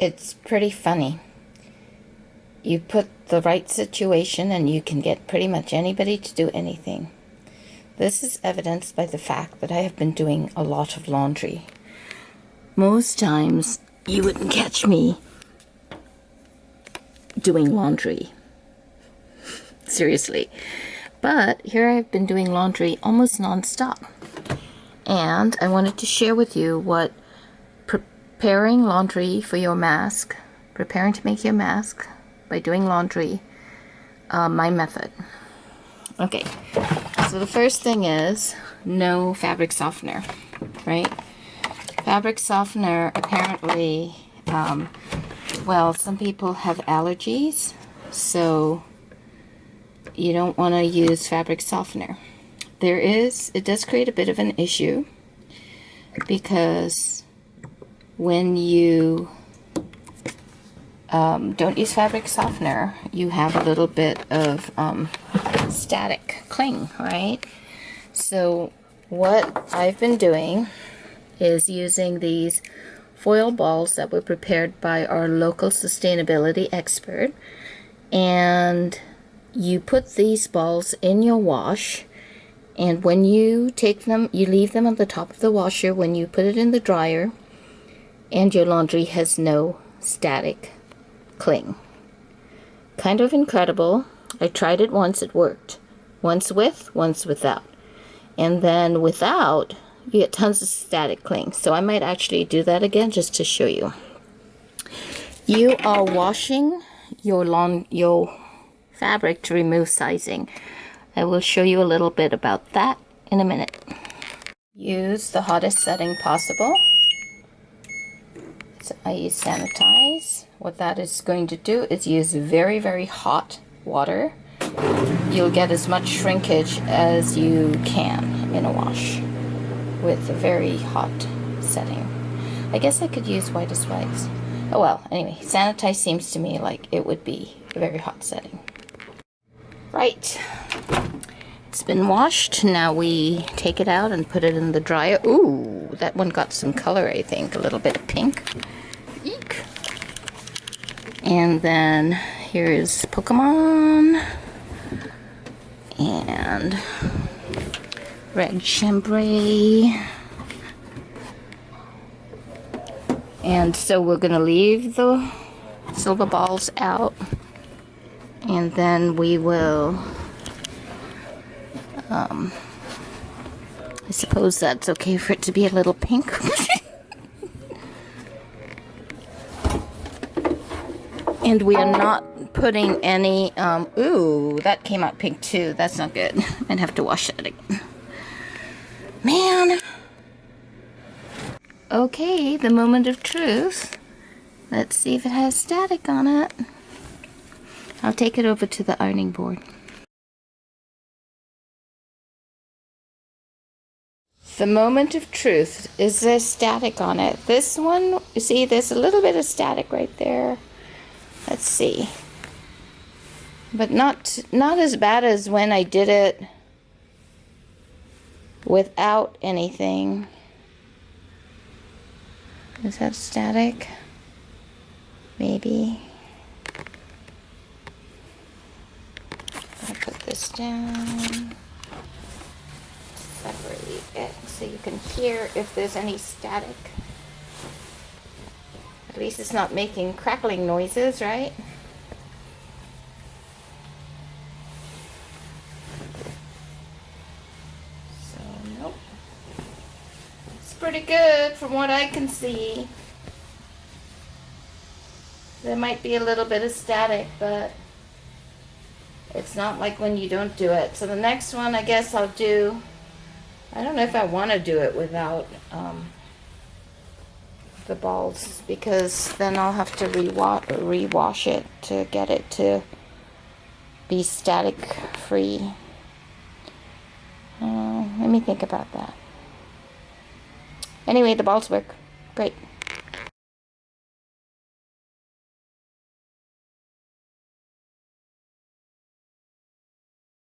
It's pretty funny. You put the right situation and you can get pretty much anybody to do anything. This is evidenced by the fact that I have been doing a lot of laundry. Most times you wouldn't catch me doing laundry. Seriously. But here I've been doing laundry almost non-stop. And I wanted to share with you what preparing laundry for your mask, preparing to make your mask by doing laundry, my method. Okay, so the first thing is no fabric softener, right? Fabric softener apparently, well, some people have allergies, so you don't want to use fabric softener. It does create a bit of an issue because when you don't use fabric softener, you have a little bit of static cling, right? So what I've been doing is using these foil balls that were prepared by our local sustainability expert, and you put these balls in your wash, and when you take them, you leave them on the top of the washer when you put it in the dryer, and your laundry has no static cling. Kind of incredible. I tried it once, it worked. Once with, once without. And then without, you get tons of static cling. So I might actually do that again just to show you. You are washing your fabric to remove sizing. I will show you a little bit about that in a minute. Use the hottest setting possible. So I use Sanitize. What that is going to do is use very, very hot water. You'll get as much shrinkage as you can in a wash with a very hot setting. I guess I could use whitest whites. Oh well, anyway, Sanitize seems to me like it would be a very hot setting. Right, it's been washed. Now we take it out and put it in the dryer. Ooh, that one got some color, I think, a little bit of pink. Eek. And then here's Pokemon and red chambray. And so we're gonna leave the silver balls out, and then we will I suppose that's okay for it to be a little pink. And we are not putting any ooh, that came out pink too. That's not good. I'd have to wash that again. Man. Okay, the moment of truth. Let's see if it has static on it. I'll take it over to the ironing board. The moment of truth. Is there static on it? This one, you see, there's a little bit of static right there. Let's see. But not as bad as when I did it without anything. Is that static? Maybe. I'll put this down. Separate it so you can hear if there's any static. At least it's not making crackling noises, right? So, nope. It's pretty good from what I can see. There might be a little bit of static, but it's not like when you don't do it. So the next one, I guess I'll do, I don't know if I want to do it without the balls, because then I'll have to rewash it to get it to be static free. Let me think about that. Anyway, the balls work great.